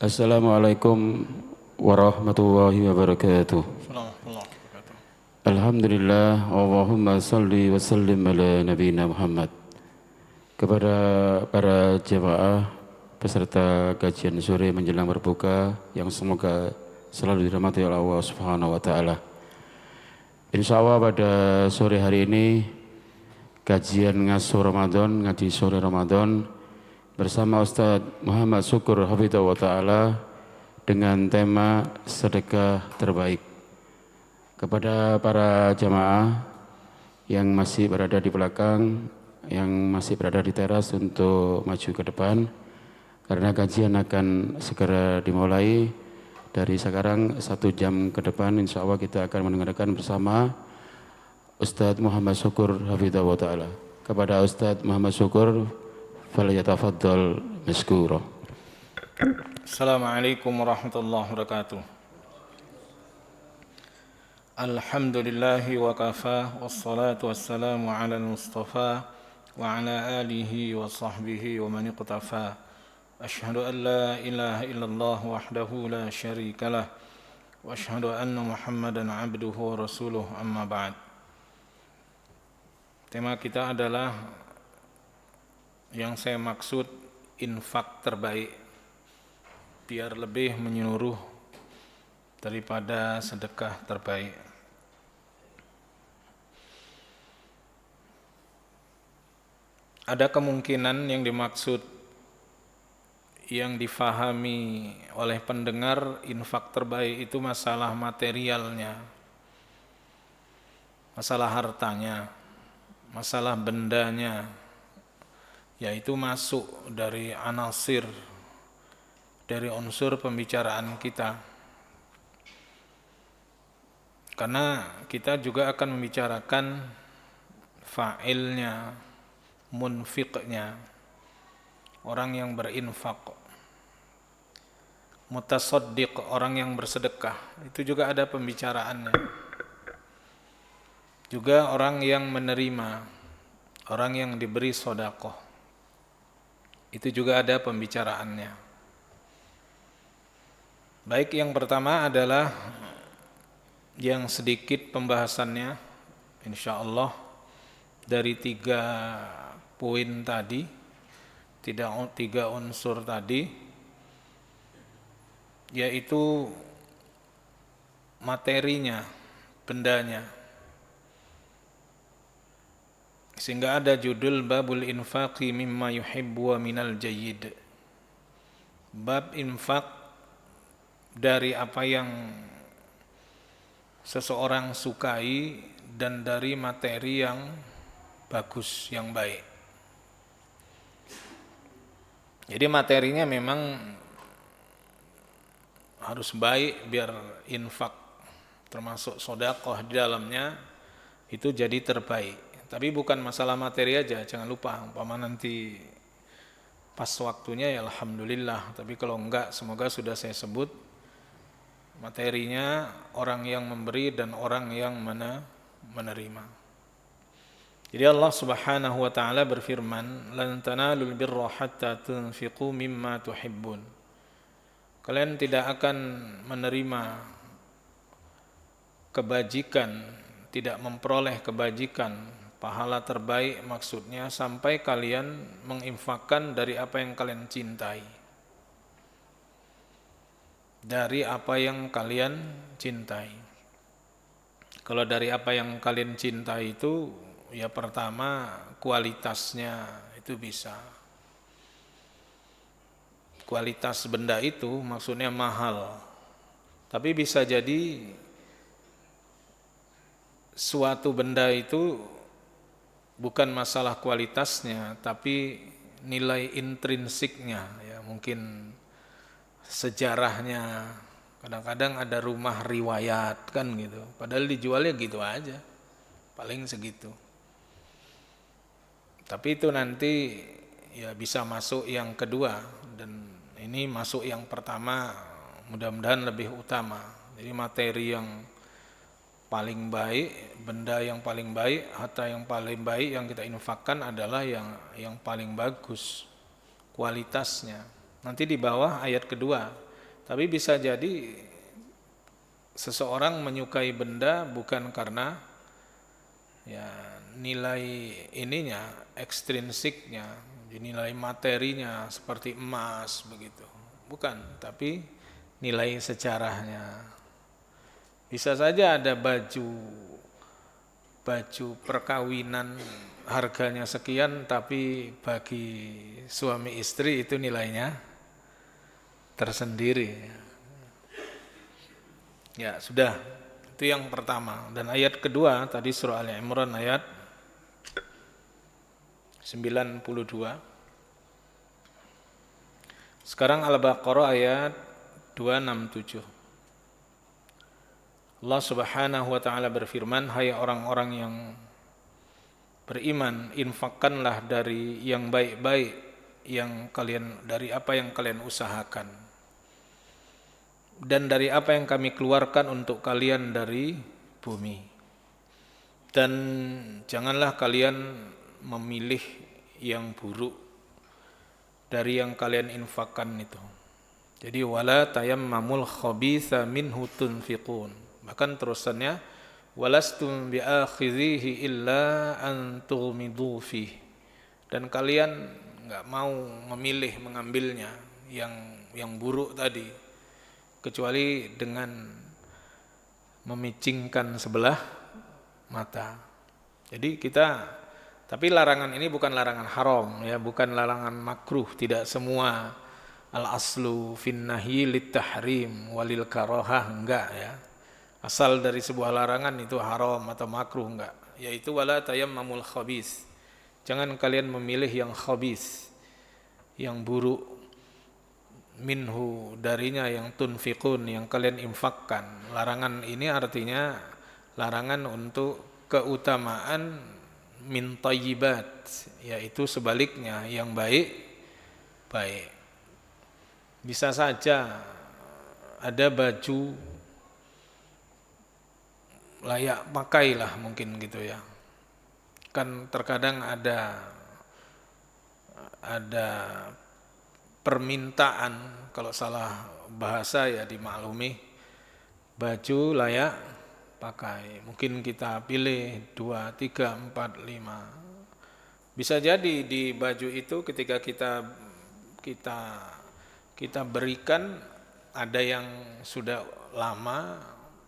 Assalamualaikum warahmatullahi wabarakatuh. Alhamdulillah, Allahumma salli wa sallim ala nabiyina Muhammad. Kepada para jemaah peserta kajian sore menjelang berbuka yang semoga selalu dirahmati oleh Allah Subhanahu wa taala. Insyaallah pada sore hari ini kajian ngaso Ramadan, ngaji sore Ramadan bersama Ustaz Muhammad Syukur Hafidhahullah Ta'ala dengan tema sedekah terbaik. Kepada para jamaah yang masih berada di belakang, yang masih berada di teras untuk maju ke depan, karena kajian akan segera dimulai dari sekarang 1 jam ke depan. Insya Allah kita akan mendengarkan bersama Ustaz Muhammad Syukur Hafidhahullah Ta'ala. Kepada Ustaz Muhammad Syukur, falyatafaddal mashkura. Assalamualaikum warahmatullahi wabarakatuh. Alhamdulillahi wa kafa, wassalatu wassalamu ala al-mustafa wa ala alihi wa sahbihi wa man iqtafa. Ashhadu an la ilaha illallah wahdahu la syarika lah wa ashhadu anna Muhammadan abduhu wa rasuluh, amma ba'd. Tema kita adalah yang saya maksud infak terbaik, biar lebih menyeluruh daripada sedekah terbaik. Ada kemungkinan yang dimaksud, yang difahami oleh pendengar infak terbaik itu masalah materialnya, masalah hartanya, masalah bendanya, yaitu masuk dari anasir, dari unsur pembicaraan kita. Karena kita juga akan membicarakan fa'ilnya, munfiqnya, orang yang berinfak, mutasaddiq, orang yang bersedekah, itu juga ada pembicaraannya. Juga orang yang menerima, orang yang diberi sedekah, itu juga ada pembicaraannya. Baik, yang pertama adalah yang sedikit pembahasannya, insyaallah dari 3 poin tadi, 3 unsur tadi, yaitu materinya, bendanya. Sehingga ada judul babul infaqi mimma yuhibbu wa minal jayyid. Bab infak dari apa yang seseorang sukai dan dari materi yang bagus, yang baik. Jadi materinya memang harus baik biar infak termasuk sedekah di dalamnya itu jadi terbaik. Tapi bukan masalah materi aja, jangan lupa, umpama nanti pas waktunya ya alhamdulillah, tapi kalau enggak semoga sudah saya sebut materinya, orang yang memberi dan orang yang menerima. Jadi Allah Subhanahu wa taala berfirman, "Lan tanalul birra hatta tunfiqu mimma tuhibbun." Kalian tidak akan menerima kebajikan, tidak memperoleh kebajikan, pahala terbaik maksudnya, sampai kalian menginfakkan dari apa yang kalian cintai. Dari apa yang kalian cintai. Kalau dari apa yang kalian cintai itu, ya pertama kualitasnya itu bisa. Kualitas benda itu maksudnya mahal. Tapi bisa jadi suatu benda itu bukan masalah kualitasnya, tapi nilai intrinsiknya, ya mungkin sejarahnya. Kadang-kadang ada rumah riwayat kan gitu, padahal dijualnya gitu aja, paling segitu. Tapi itu nanti ya bisa masuk yang kedua, dan ini masuk yang pertama, mudah-mudahan lebih utama. Jadi materi yang paling baik, benda yang paling baik, harta yang paling baik yang kita infakkan adalah yang paling bagus kualitasnya. Nanti di bawah ayat kedua, Tapi bisa jadi seseorang menyukai benda bukan karena ya nilai ininya, ekstrinsiknya, nilai materinya seperti emas begitu. Bukan, tapi nilai sejarahnya. Bisa saja ada baju perkawinan harganya sekian, tapi bagi suami istri itu nilainya tersendiri. Ya sudah, itu yang pertama. Dan ayat kedua tadi surah Ali Imran ayat 92. Sekarang Al-Baqarah ayat 267. Allah Subhanahu wa taala berfirman, hai orang-orang yang beriman, infakkanlah dari yang baik-baik yang kalian, dari apa yang kalian usahakan, dan dari apa yang kami keluarkan untuk kalian dari bumi. Dan janganlah kalian memilih yang buruk dari yang kalian infakkan itu. Jadi wala tayammamul khabitha minhu tunfiqun. Bahkan terusannya walastum biakhidhihi illa an tughmidu fih. Dan kalian enggak mau memilih mengambilnya yang buruk tadi kecuali dengan memicingkan sebelah mata. Jadi tapi larangan ini bukan larangan haram ya, bukan larangan makruh, tidak semua al-aslu fin nahyi lit tahrim walil karahah, enggak ya. Asal dari sebuah larangan itu haram atau makruh, enggak, yaitu wala tayammamul khabith. Jangan kalian memilih yang khabith, yang buruk, minhu darinya, yang tunfiqun, yang kalian infakkan. Larangan ini artinya larangan untuk keutamaan min thayyibat, yaitu sebaliknya yang baik. Bisa saja ada baju layak pakailah mungkin gitu ya. Kan terkadang ada permintaan, kalau salah bahasa ya dimaklumi, baju layak pakai. Mungkin kita pilih 2, 3, 4, 5. Bisa jadi di baju itu ketika kita berikan ada yang sudah lama,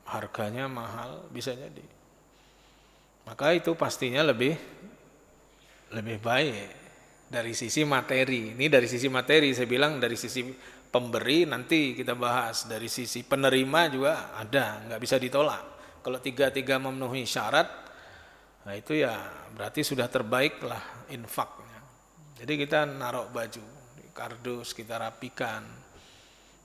harganya mahal, bisa jadi. Maka itu pastinya lebih baik dari sisi materi. Ini dari sisi materi, saya bilang dari sisi pemberi nanti kita bahas. Dari sisi penerima juga ada, nggak bisa ditolak. Kalau tiga memenuhi syarat, nah itu ya berarti sudah terbaik lah infaknya. Jadi kita naruh baju di kardus, kita rapikan.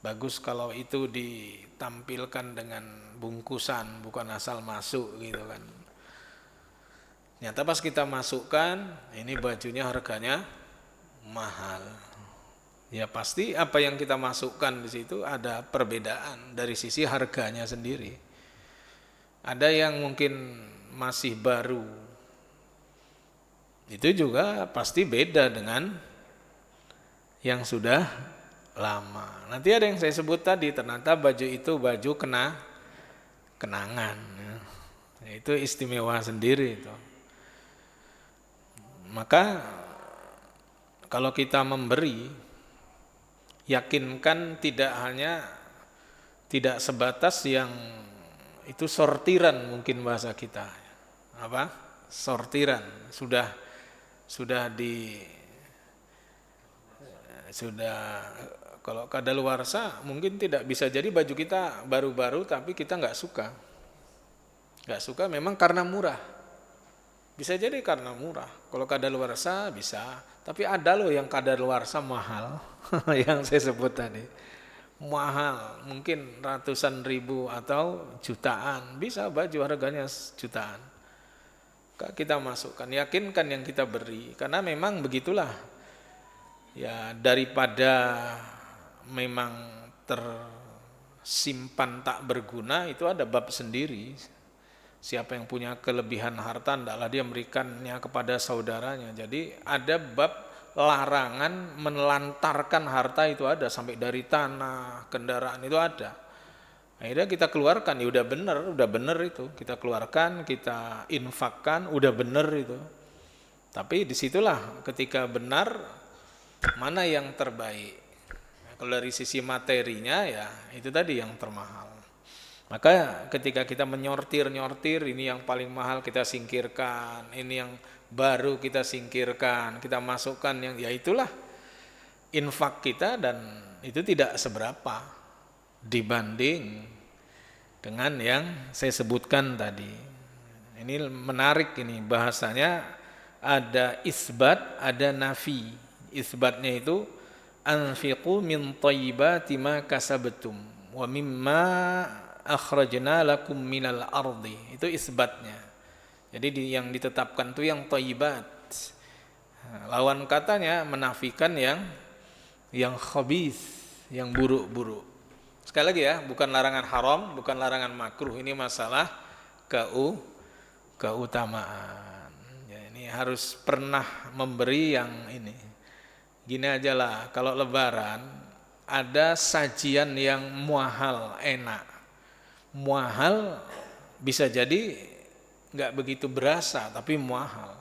Bagus kalau itu ditampilkan dengan bungkusan, bukan asal masuk gitu kan. Nyata pas kita masukkan, ini bajunya harganya mahal. Ya pasti apa yang kita masukkan di situ ada perbedaan dari sisi harganya sendiri. Ada yang mungkin masih baru, itu juga pasti beda dengan yang sudah lama. Nanti ada yang saya sebut tadi, ternyata baju itu baju kenangan. Itu istimewa sendiri itu. Maka kalau kita memberi, yakinkan tidak sebatas yang itu sortiran, mungkin bahasa kita. Apa? Sortiran. Sudah kalau kadaluarsa mungkin tidak, bisa jadi baju kita baru-baru tapi kita nggak suka memang karena murah, bisa jadi karena murah. Kalau kadaluarsa bisa, tapi ada loh yang kadaluarsa mahal yang saya sebut tadi, mahal mungkin ratusan ribu atau jutaan, bisa baju harganya jutaan. Kita masukkan, yakinkan yang kita beri, karena memang begitulah. Ya daripada memang tersimpan tak berguna, itu ada bab sendiri. Siapa yang punya kelebihan harta, hendaklah dia memberikannya kepada saudaranya. Jadi ada bab larangan menelantarkan harta itu ada, sampai dari tanah, kendaraan itu ada. Akhirnya kita keluarkan, ya udah bener itu. Kita keluarkan, kita infakkan, udah bener itu. Tapi disitulah ketika benar, mana yang terbaik. Kalau dari sisi materinya ya itu tadi yang termahal. Maka ketika kita menyortir, ini yang paling mahal kita singkirkan, ini yang baru kita singkirkan, kita masukkan yang ya itulah infak kita, dan itu tidak seberapa dibanding dengan yang saya sebutkan tadi. Ini menarik ini bahasanya, ada isbat, ada nafi. Isbatnya itu anfiqu min thayyibati ma kasabtum wa mimma akhrajna lakum minal ardi. Itu isbatnya. Jadi yang ditetapkan itu yang thayyibat. Lawan katanya menafikan yang khabith, yang buruk-buruk. Sekali lagi ya, bukan larangan haram, bukan larangan makruh, ini masalah keutamaan. Ya, ini harus pernah memberi yang ini. Gini aja lah, kalau lebaran ada sajian yang muahal, enak. Muahal bisa jadi nggak begitu berasa, tapi muahal.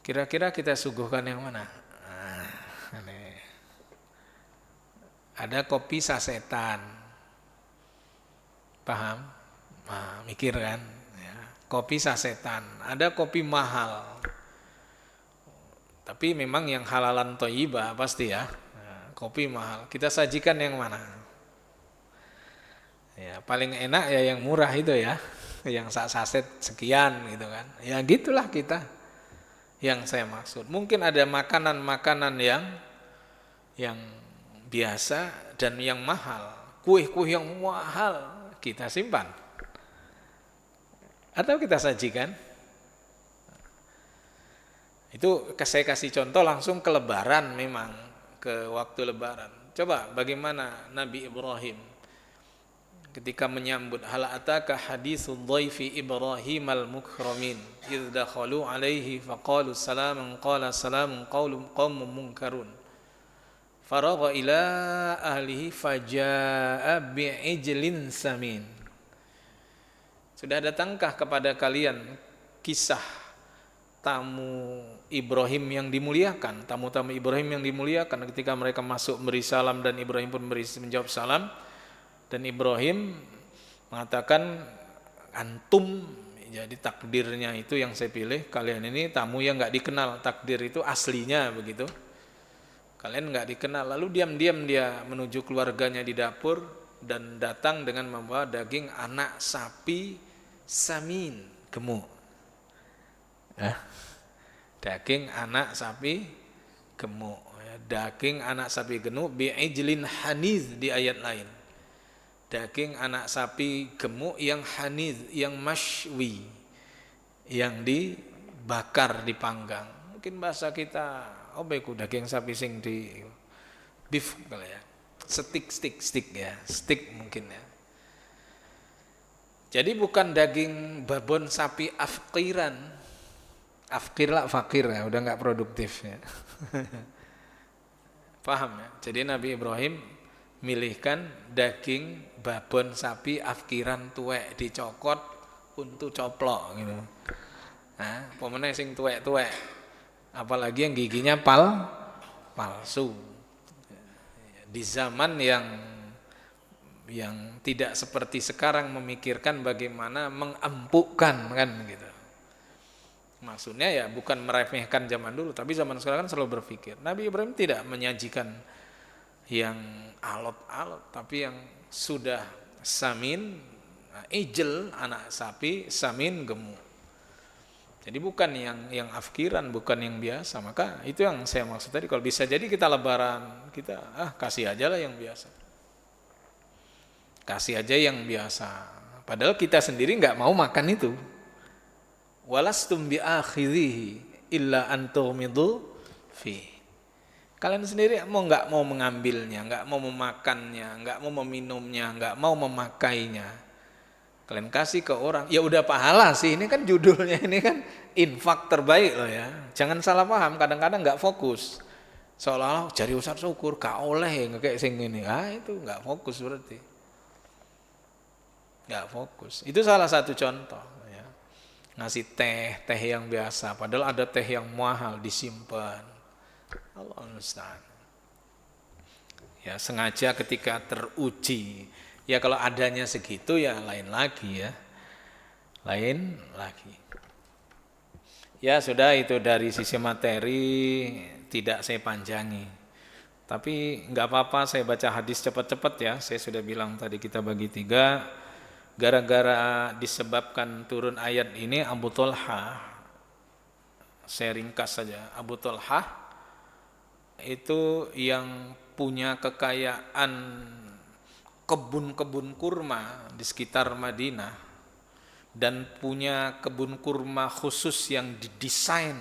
Kira-kira kita suguhkan yang mana? Ada kopi sasetan, paham? Nah, mikir kan? Ya. Kopi sasetan, ada kopi mahal. Tapi memang yang halalan thayyibah pasti ya. Nah, kopi mahal. Kita sajikan yang mana? Ya, paling enak ya yang murah itu ya. Yang saset sekian gitu kan. Ya gitulah kita. Yang saya maksud. Mungkin ada makanan-makanan yang biasa dan yang mahal. Kue-kue yang mahal kita simpan. Atau kita sajikan. Itu saya kasih contoh langsung ke lebaran, memang ke waktu lebaran. Coba bagaimana Nabi Ibrahim ketika menyambut, hal ataka haditsul dhaifi Ibrahim al-mukramin idz dakhalu alaihi faqalu salaman qala salamun qaumun munkarun faragha ila ahlihi fajaa bi'ijlin samin. Sudah datangkah kepada kalian kisah tamu Ibrahim yang dimuliakan, tamu-tamu Ibrahim yang dimuliakan, ketika mereka masuk beri salam dan Ibrahim pun menjawab salam, dan Ibrahim mengatakan antum, jadi takdirnya itu yang saya pilih, kalian ini tamu yang nggak dikenal, takdir itu aslinya begitu, kalian nggak dikenal. Lalu diam-diam dia menuju keluarganya di dapur dan datang dengan membawa daging anak sapi samin, gemuk. Daging anak sapi gemuk, daging anak sapi gemuk bi'ijlin haniz di ayat lain. Daging anak sapi gemuk yang haniz, yang mashwi, yang dibakar, dipanggang. Mungkin bahasa kita, beku daging sapi sing di beef kali ya. Steak ya, steak mungkin ya. Jadi bukan daging babon sapi afkiran. Afkir lah, fakir ya, udah nggak produktif ya. Paham ya? Jadi Nabi Ibrahim milihkan daging babon sapi afkiran tuwek, dicokot untuk coplok gitu. Nah, pemenang sing tuwek-tuwek, apalagi yang giginya palsu. Di zaman yang tidak seperti sekarang memikirkan bagaimana mengempukkan kan gitu. Maksudnya ya bukan meremehkan zaman dulu, tapi zaman sekarang kan selalu berpikir. Nabi Ibrahim tidak menyajikan yang alot-alot, tapi yang sudah samin, ijl, anak sapi, samin, gemuk. Jadi bukan yang afkiran, bukan yang biasa. Maka itu yang saya maksud tadi, kalau bisa jadi kita lebaran, kita kasih aja lah yang biasa. Kasih aja yang biasa. Padahal kita sendiri nggak mau makan itu. Walastum bi'akhidhihi illa antumidu fi. Kalian sendiri nggak mau mengambilnya, nggak mau memakannya, nggak mau meminumnya, nggak mau memakainya, Kalian kasih ke orang, ya udah pahala sih. Ini kan judulnya, ini kan infak terbaik loh ya. Jangan salah paham, kadang-kadang nggak fokus. Seolah-olah jari Ustaz syukur, gak oleh kayak sing ini. Itu nggak fokus berarti. Nggak fokus. Itu salah satu contoh ya. Ngasih teh yang biasa, padahal ada teh yang mahal disimpan. Allah musta'an. Ya sengaja ketika teruji. Ya kalau adanya segitu ya lain lagi ya. Lain lagi. Ya sudah, itu dari sisi materi tidak saya panjangi. Tapi nggak apa-apa saya baca hadis cepat-cepat ya. Saya sudah bilang tadi kita bagi 3. Gara-gara disebabkan turun ayat ini Abu Thalhah, saya ringkas saja, Abu Thalhah itu yang punya kekayaan kebun-kebun kurma di sekitar Madinah dan punya kebun kurma khusus yang didesain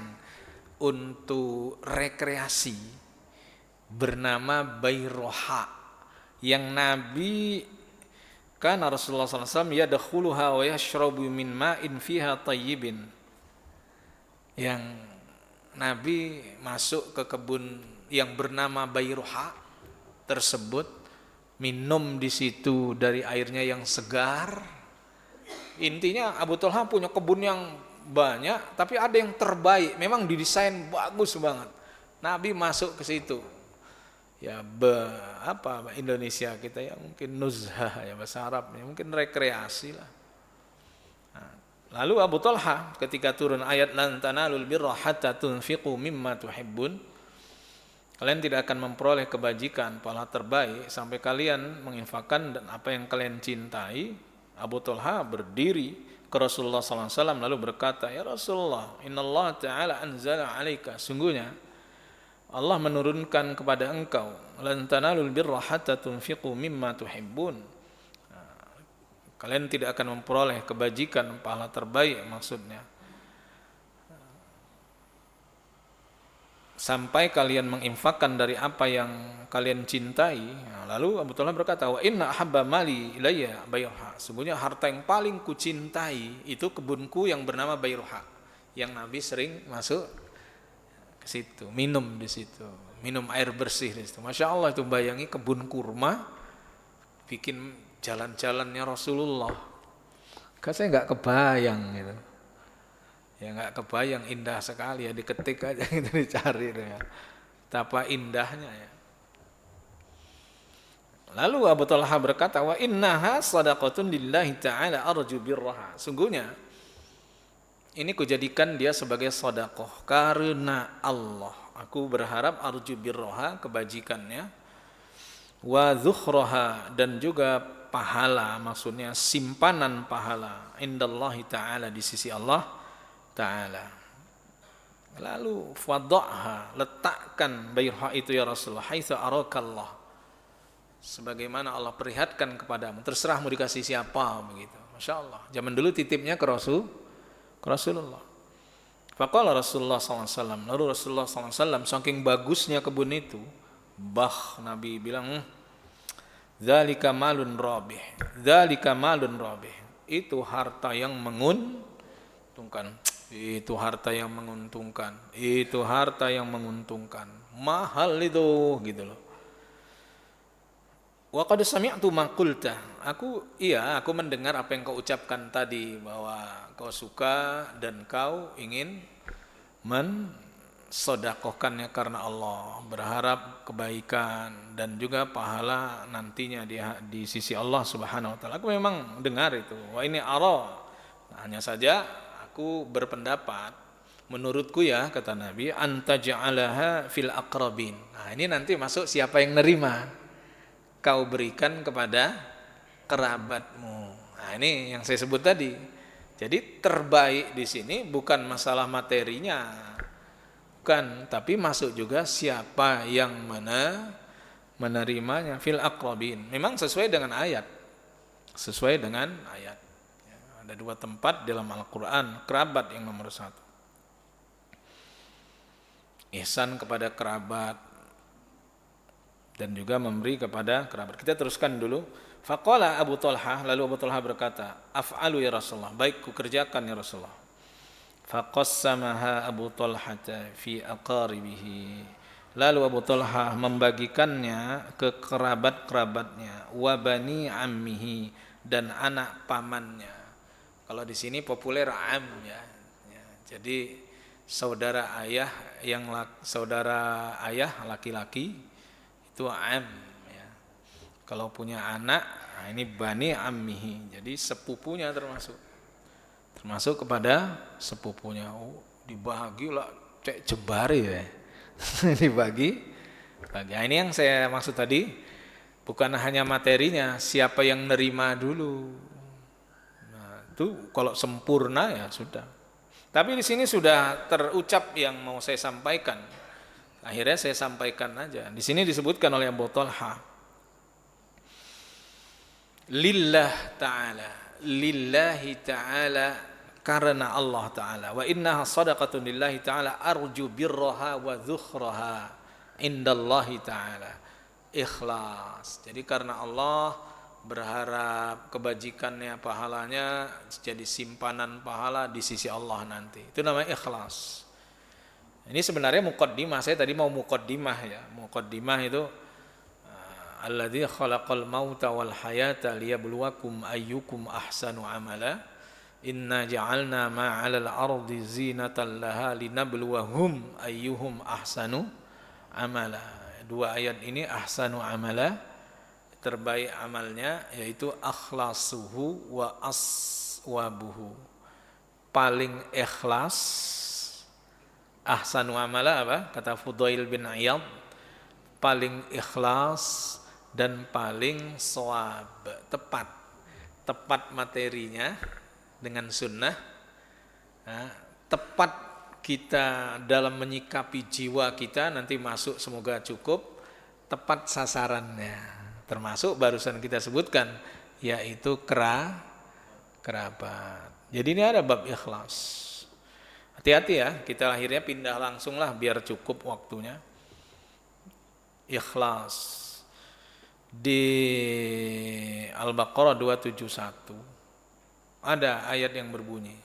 untuk rekreasi bernama Bayroha, yang Nabi kan Rasulullah SAW yadkhuluha wa yashrabu min ma'in fiha tayyibin, yang Nabi masuk ke kebun yang bernama Bayroha tersebut, minum di situ dari airnya yang segar. Intinya Abu Thalhah punya kebun yang banyak, tapi ada yang terbaik, memang didesain bagus banget. Nabi masuk ke situ. Ya Indonesia kita ya mungkin nuzhah ya bahasa Arabnya, mungkin rekreasi lah. Lalu Abu Thalhah ketika turun ayat lan tanalul birra hatta tunfiqu mimma tuhibbun, kalian tidak akan memperoleh kebajikan, pahala terbaik sampai kalian menginfakkan dan apa yang kalian cintai. Abu Thalhah berdiri ke Rasulullah SAW lalu berkata, ya Rasulullah, innallaha ta'ala anzala alaika, sungguhnya Allah menurunkan kepada engkau, lan tanalul birra hatta tunfiqu mimma tuhibbun, kalian tidak akan memperoleh kebajikan, pahala terbaik maksudnya, sampai kalian menginfakkan dari apa yang kalian cintai. Lalu Abu Thalhah berkata, wa inna ahabba mali ilayya Bayroha, sungguhnya harta yang paling kucintai itu kebunku yang bernama Bayroha, yang Nabi sering masuk ke situ, minum di situ, minum air bersih di situ. Masya Allah, itu bayangi kebun kurma bikin jalan-jalannya Rasulullah. Kan saya nggak kebayang gitu. Ya nggak kebayang, indah sekali ya, diketik aja gitu, dicari itu ya. Betapa indahnya ya. Lalu Abu Thalhah berkata, wa innaha shadaqatun lillahi ta'ala arju birraha, sungguhnya ini kujadikan dia sebagai sedekah karena Allah, aku berharap arju birraha, kebajikannya, wa zukhraha, dan juga pahala, maksudnya simpanan pahala, indallahi ta'ala, di sisi Allah Ta'ala. Lalu fadha'ha, letakkan Bayroha itu ya Rasulullah, haitsu arakallah, sebagaimana Allah perlihatkan kepadamu, terserah mau dikasih siapa begitu. Masya Allah, zaman dulu titipnya ke Rasulullah. Faqala Rasulullah SAW, lalu Rasulullah SAW saking bagusnya kebun itu, Nabi bilang, dzalika malun rabih, dzalika malun rabih, itu harta yang menguntungkan. Itu harta yang menguntungkan, itu harta yang menguntungkan, mahal itu gitu loh. Wa qad sami'tu ma qulta, aku mendengar apa yang kau ucapkan tadi, bahwa kau suka dan kau ingin mensedekahkannya karena Allah, berharap kebaikan dan juga pahala nantinya di sisi Allah Subhanahu wa taala. Aku memang dengar itu. Wa ini hanya saja aku berpendapat, menurutku ya, kata Nabi, antaja'alaha fil aqrabin. Nah, ini nanti masuk siapa yang nerima, kau berikan kepada kerabatmu. Nah, ini yang saya sebut tadi. Jadi terbaik di sini bukan masalah materinya, bukan, tapi masuk juga siapa yang menerimanya, fil aqrabin. Memang sesuai dengan ayat. Ada 2 tempat dalam Al-Quran, kerabat yang nomor 1. Ihsan kepada kerabat dan juga memberi kepada kerabat. Kita teruskan dulu. Faqala Abu Talha, lalu Abu Talha berkata, af'alu ya Rasulullah, baik kukerjakan ya Rasulullah. Faqassamaha Abu Talha fi aqaribihi. Lalu Abu Talha membagikannya ke kerabat-kerabatnya, wa bani ammihi, dan anak pamannya. Kalau di sini populer am ya. Jadi saudara ayah saudara ayah laki-laki itu am ya. Kalau punya anak, nah ini bani ammihi. Jadi sepupunya termasuk kepada sepupunya. Oh, dibagilah cek jebari ya. Dibagi. Nah, ini yang saya maksud tadi, bukan hanya materinya, siapa yang nerima dulu. Nah, itu kalau sempurna ya sudah. Tapi di sini sudah terucap yang mau saya sampaikan. Akhirnya saya sampaikan aja. Di sini disebutkan oleh Abu Talha, lillahi ta'ala, karena Allah Ta'ala, wa innaha sadaqatun lillahi Ta'ala arju birraha wa dhukhraha indallahi Ta'ala, ikhlas. Jadi karena Allah, berharap kebajikannya, pahalanya jadi simpanan pahala di sisi Allah nanti. Itu namanya ikhlas. Ini sebenarnya muqaddimah, saya tadi mau muqaddimah ya. Muqaddimah itu alladzi khalaqal mauta wal hayata liyabluwakum ayyukum ahsanu amala. Inna ja'alna ma'alal ardi zinatan laha linabluwahum ayyuhum ahsanu amala. Dua ayat ini ahsanu amala, terbaik amalnya, yaitu akhlasuhu wa aswabuhu, paling ikhlas. Ahsanu amala apa? Kata Fudail bin Iyad, paling ikhlas dan paling shawab, tepat materinya dengan sunnah, tepat kita dalam menyikapi jiwa kita, nanti masuk semoga cukup, tepat sasarannya, termasuk barusan kita sebutkan, yaitu kerabat. Jadi ini ada bab ikhlas. Hati-hati ya, kita akhirnya pindah langsung lah biar cukup waktunya. Ikhlas. Di Al-Baqarah 271 ada ayat yang berbunyi,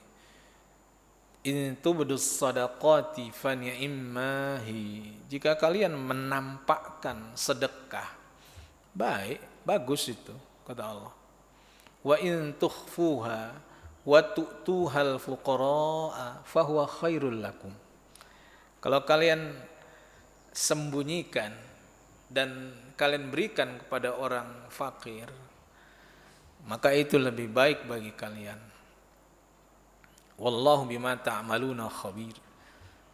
in tubdus sadaqati fani'immahi, jika kalian menampakkan sedekah, bagus itu kata Allah. Wa in tukhfuha wa tu'tuhal fuqara'a fahuwa khairul lakum, kalau kalian sembunyikan dan kalian berikan kepada orang fakir, maka itu lebih baik bagi kalian. Wallahu bima ta'maluna khabir,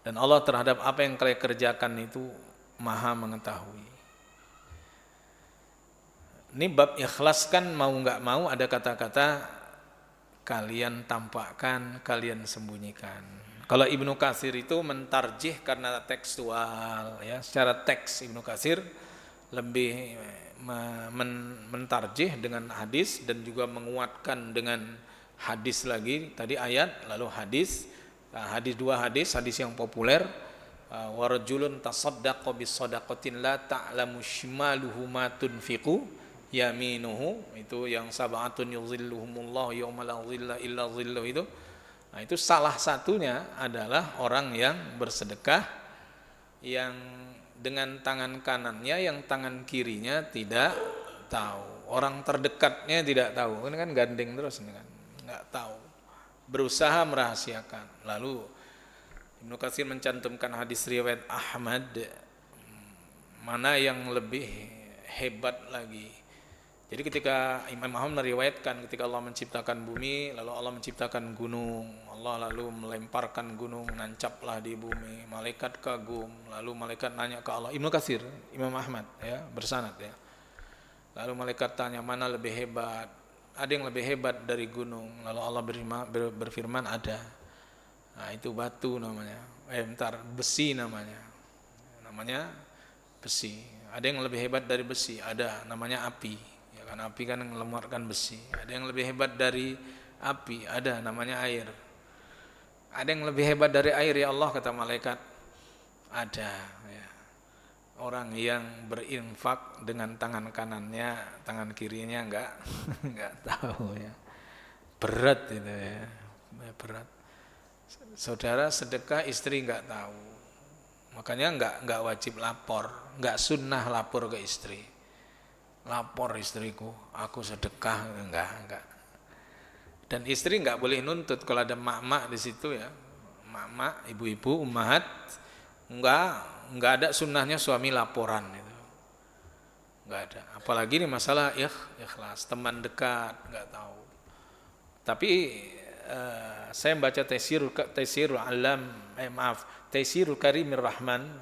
dan Allah terhadap apa yang kalian kerjakan itu maha mengetahui. Ini bab ikhlas kan, mau nggak mau ada kata-kata kalian tampakkan, kalian sembunyikan. Kalau Ibnu Katsir itu mentarjih karena tekstual ya, secara teks Ibnu Katsir lebih mentarjih dengan hadis dan juga menguatkan dengan hadis lagi, tadi ayat lalu hadis. Dua hadis yang populer, wa rajulun tasaddaqa bis shadaqatin la ta'lamu shimaluhu ma tunfiqu yaminuhu, itu yang sab'atun yuzilluhumullahu yauma la zilla illa zilluh itu. Nah, itu salah satunya adalah orang yang bersedekah yang dengan tangan kanannya, yang tangan kirinya tidak tahu, orang terdekatnya tidak tahu. Ini kan gandeng terus, ini kan nggak tahu, berusaha merahasiakan. Lalu Ibnu Katsir mencantumkan hadis riwayat Ahmad, mana yang lebih hebat lagi. Jadi ketika Imam Ahmad meriwayatkan, ketika Allah menciptakan bumi, lalu Allah menciptakan gunung, Allah lalu melemparkan gunung, nancaplah di bumi, malaikat kagum, lalu malaikat nanya ke Allah. Ibnu Katsir, Imam Ahmad ya, bersanad ya. Lalu malaikat tanya, mana lebih hebat? Ada yang lebih hebat dari gunung? Lalu Allah berfirman, ada. Nah, itu batu namanya. Besi namanya. Namanya besi. Ada yang lebih hebat dari besi? Ada, namanya api. Karena api kan mengeluarkan besi. Ada yang lebih hebat dari api, ada, namanya air. Ada yang lebih hebat dari air ya Allah, kata malaikat, ada ya. orang yang berinfak dengan tangan kanannya, tangan kirinya enggak tahu ya. Berat itu ya, berat. Saudara sedekah istri enggak tahu, makanya enggak wajib lapor, enggak sunnah lapor ke istri. Lapor istriku, aku sedekah, enggak. Dan istri enggak boleh nuntut kalau ada mak-mak di situ ya, mak-mak, ibu-ibu, ummahat, enggak ada sunnahnya suami laporan itu, enggak ada. Apalagi ini masalah ikhlas, teman dekat enggak tahu. Tapi saya membaca Taisirul Karimir Rahman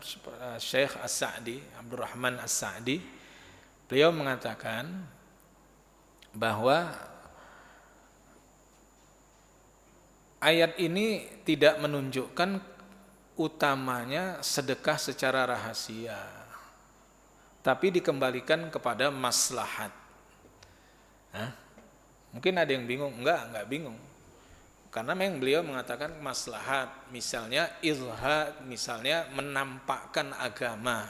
Syekh As-Sa'di, Abdurrahman As-Sa'di, beliau mengatakan bahwa ayat ini tidak menunjukkan utamanya sedekah secara rahasia, tapi dikembalikan kepada maslahat. Mungkin ada yang bingung, enggak bingung. Karena memang beliau mengatakan maslahat, misalnya misalnya menampakkan agama.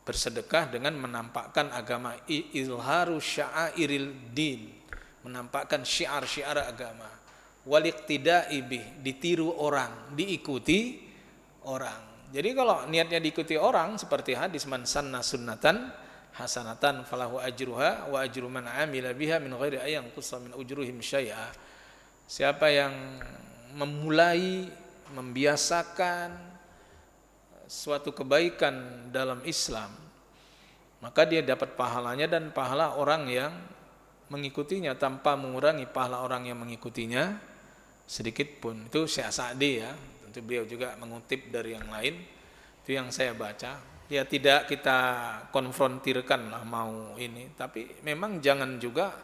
Bersedekah dengan menampakkan agama, izharu sya'airil din, menampakkan syiar-syiar agama. Waliqtida'i bih, ditiru orang, diikuti orang. Jadi kalau niatnya diikuti orang seperti hadis man sanna sunnatan hasanatan falahu ajruha wa ajru man amila biha min ghairi ayyan qussa min ujruhim syai'a. Siapa yang memulai membiasakan suatu kebaikan dalam Islam, maka dia dapat pahalanya dan pahala orang yang mengikutinya tanpa mengurangi pahala orang yang mengikutinya sedikit pun. Itu Syekh Sa'di ya, tentu beliau juga mengutip dari yang lain. Itu yang saya baca. Ya tidak kita konfrontirkan lah mau ini, tapi memang jangan juga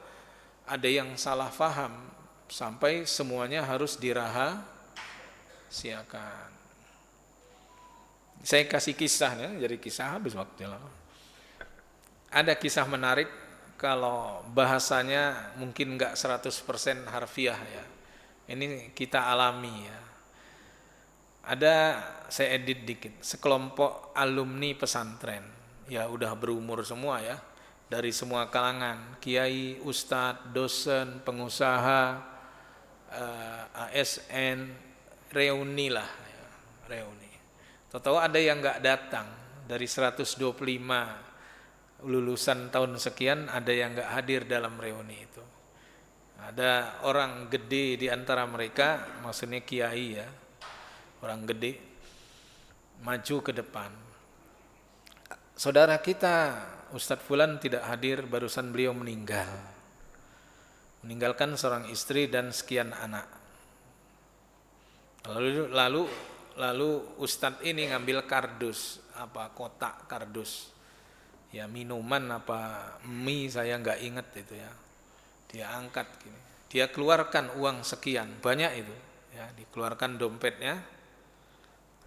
ada yang salah faham sampai semuanya harus dirahasiakan. Saya kasih kisahnya, jadi kisah habis waktunya. Ada kisah menarik, kalau bahasanya mungkin enggak 100% harfiah ya. Ini kita alami ya. Saya edit dikit, sekelompok alumni pesantren, ya udah berumur semua ya, dari semua kalangan, kiai, ustadz, dosen, pengusaha, ASN, reuni lah ya, reuni. Tahu ada yang nggak datang, dari 125 lulusan tahun sekian ada yang nggak hadir dalam reuni itu. Ada orang gede di antara mereka, maksudnya kiai ya, orang gede, maju ke depan. Saudara kita Ustadz Fulan tidak hadir, barusan beliau meninggalkan seorang istri dan sekian anak. Lalu Ustadz ini ngambil kardus, kotak kardus, ya minuman mie saya nggak ingat itu ya. Dia angkat gini, dia keluarkan uang sekian banyak itu, ya dikeluarkan dompetnya,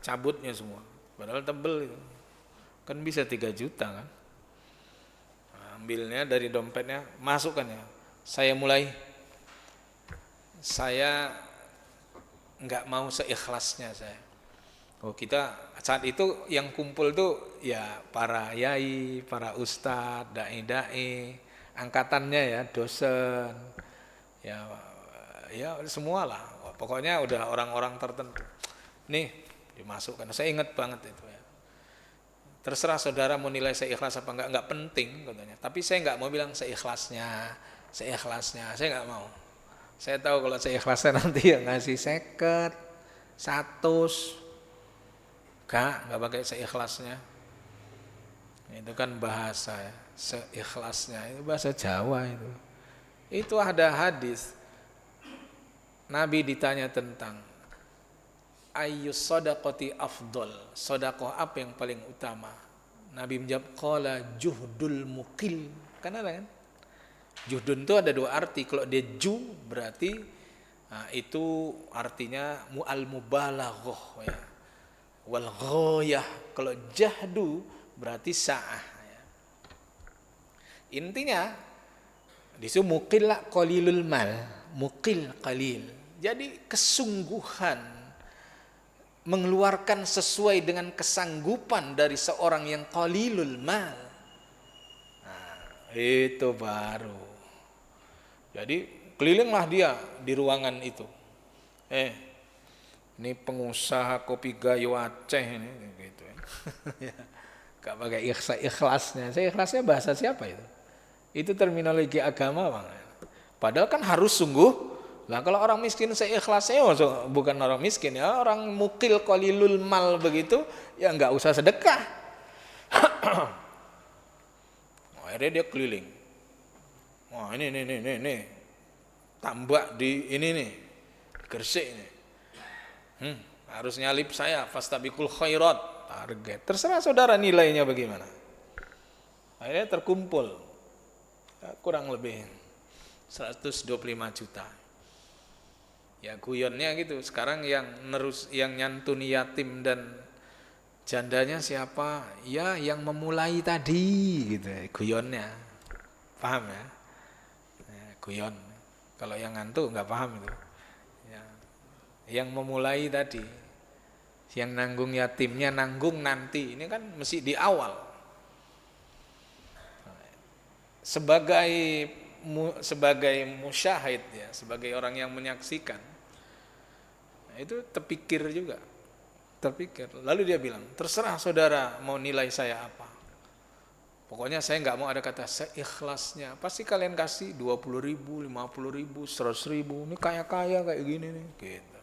cabutnya semua, padahal tebel itu, kan bisa 3 juta kan. Ambilnya dari dompetnya, masukkan ya. Saya nggak mau seikhlasnya saya. Kita saat itu yang kumpul tuh ya para yai, para ustadz, dai, angkatannya ya, dosen, ya semua lah. Pokoknya udah orang-orang tertentu. Nih dimasukkan. Saya ingat banget itu ya. Terserah saudara mau nilai saya ikhlas apa enggak penting katanya. Tapi saya enggak mau bilang seikhlasnya. Saya enggak mau. Saya tahu kalau saya ikhlasnya nanti ya ngasih 50, 100. Enggak pakai seikhlasnya. Itu kan bahasa ya, seikhlasnya. Itu bahasa Jawa itu. Itu ada hadis. Nabi ditanya tentang ayyus shadaqati afdol, sedekah apa yang paling utama? Nabi menjawab qala juhdul muqil. Kan ada kan? Juhdun itu ada 2 arti. Kalau dia berarti itu artinya mu'al mubalaghah ya. Wal ghayah. Kalau jahdu berarti sa'ah ya. Intinya disu muqil qalilul mal, muqil qalil. Jadi kesungguhan mengeluarkan sesuai dengan kesanggupan dari seorang yang qalilul mal. Nah, itu baru. Jadi kelilinglah dia di ruangan itu. Ini pengusaha kopi Gayo Aceh ini gitu ya. Gak pakai ikhlasnya. Saya ikhlasnya bahasa siapa itu? Itu terminologi agama, Bang. Padahal kan harus sungguh. Lah kalau orang miskin seikhlasnya bukan orang miskin ya, orang mukil qalilul mal begitu ya nggak usah sedekah. Akhirnya dia keliling. Wah, ini. Tambak di ini nih. Gresik ini. Harus nyalip saya fastabiqul khairat. Target. Terserah saudara nilainya bagaimana. Akhirnya terkumpul ya, kurang lebih 125 juta. Ya guyonnya gitu. Sekarang yang nyantuni yatim dan jandanya siapa? Ya yang memulai tadi gitu. Guyonnya. Paham ya? Guyon. Kalau yang ngantuk nggak paham itu. Ya. Yang memulai tadi. Yang nanggung yatimnya nanggung nanti. Ini kan mesti di awal. Sebagai musyahid ya, sebagai orang yang menyaksikan, nah, itu terpikir juga, lalu dia bilang, terserah saudara mau nilai saya apa, pokoknya saya nggak mau ada kata seikhlasnya, pasti kalian kasih 20.000, 50.000, 100.000, ini kaya kayak gini nih gitu.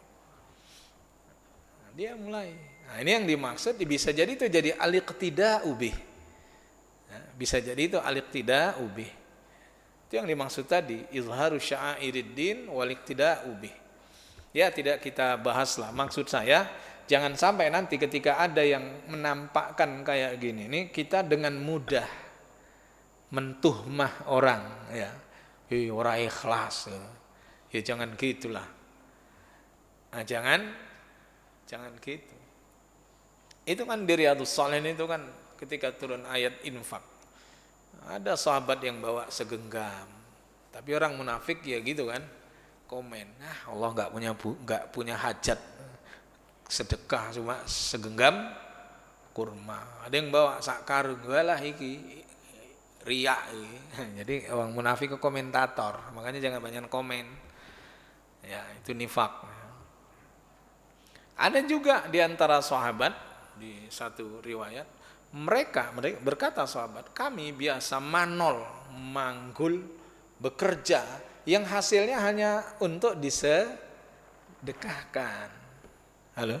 Nah, dia mulai, nah ini yang dimaksud bisa jadi itu jadi al-iqtida'u bih. Bisa jadi itu al-iqtida'u bih. Itu yang dimaksud tadi, izharu sya'airiddin wal iqtida'u bih. Ya tidak kita bahas lah. Maksud saya jangan sampai nanti ketika ada yang menampakkan kayak gini nih kita dengan mudah mentuhmah orang ya. Orang ikhlas. Ya jangan gitulah. Nah, jangan gitu. Itu kan di Riyadhus Shalihin itu kan ketika turun ayat infak. Ada sahabat yang bawa segenggam. Tapi orang munafik ya gitu kan. Komen, Allah nggak punya hajat sedekah cuma segenggam kurma. Ada yang bawa sak karung, walah iki riak iki. Jadi orang munafik ke komentator, makanya jangan banyak komen. Ya, itu nifak. Ada juga di antara sahabat di satu riwayat, mereka berkata sahabat, kami biasa manol, manggul, bekerja yang hasilnya hanya untuk disedekahkan. Halo?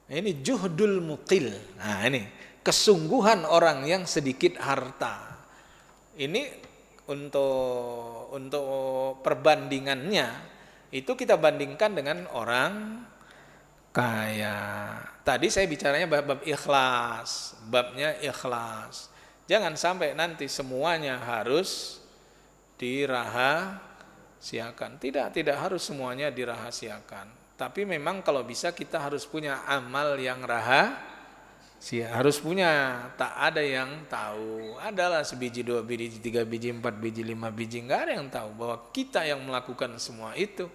Ini juhdul muqil. Nah, ini kesungguhan orang yang sedikit harta. Ini untuk perbandingannya itu kita bandingkan dengan orang kaya. Tadi saya bicaranya bab ikhlas, babnya ikhlas. Jangan sampai nanti semuanya harus dirahasiakan. Tidak harus semuanya dirahasiakan. Tapi memang kalau bisa kita harus punya amal yang rahasia. Harus punya, tak ada yang tahu. Adalah sebiji, 2 biji, 3 biji, 4 biji, 5 biji. Enggak ada yang tahu bahwa kita yang melakukan semua itu.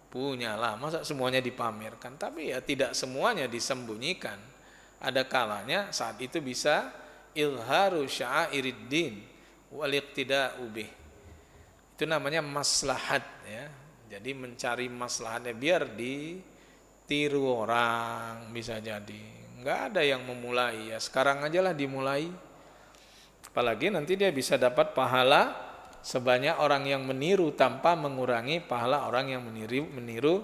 Punyalah, masa semuanya dipamerkan. Tapi ya tidak semuanya disembunyikan. Ada kalanya saat itu bisa ilharu sya'airiddin wal iqtida'u bih. Itu namanya maslahat ya. Jadi mencari maslahatnya biar ditiru orang bisa jadi. Enggak ada yang memulai ya. Sekarang aja lah dimulai. Apalagi nanti dia bisa dapat pahala sebanyak orang yang meniru tanpa mengurangi pahala orang yang meniru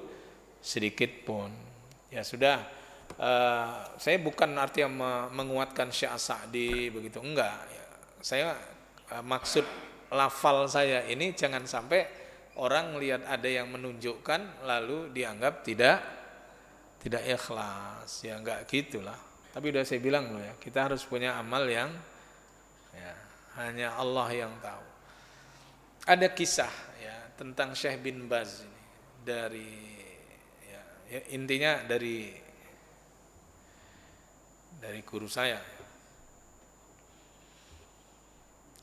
sedikit pun. Ya sudah. Saya bukan artinya menguatkan Syekh Sa'di begitu. Enggak. Saya maksud lafal saya ini jangan sampai orang lihat ada yang menunjukkan lalu dianggap tidak ikhlas. Ya enggak gitulah. Tapi udah saya bilang loh ya, kita harus punya amal yang ya, hanya Allah yang tahu. Ada kisah ya tentang Syekh bin Baz ini dari ya intinya dari guru saya.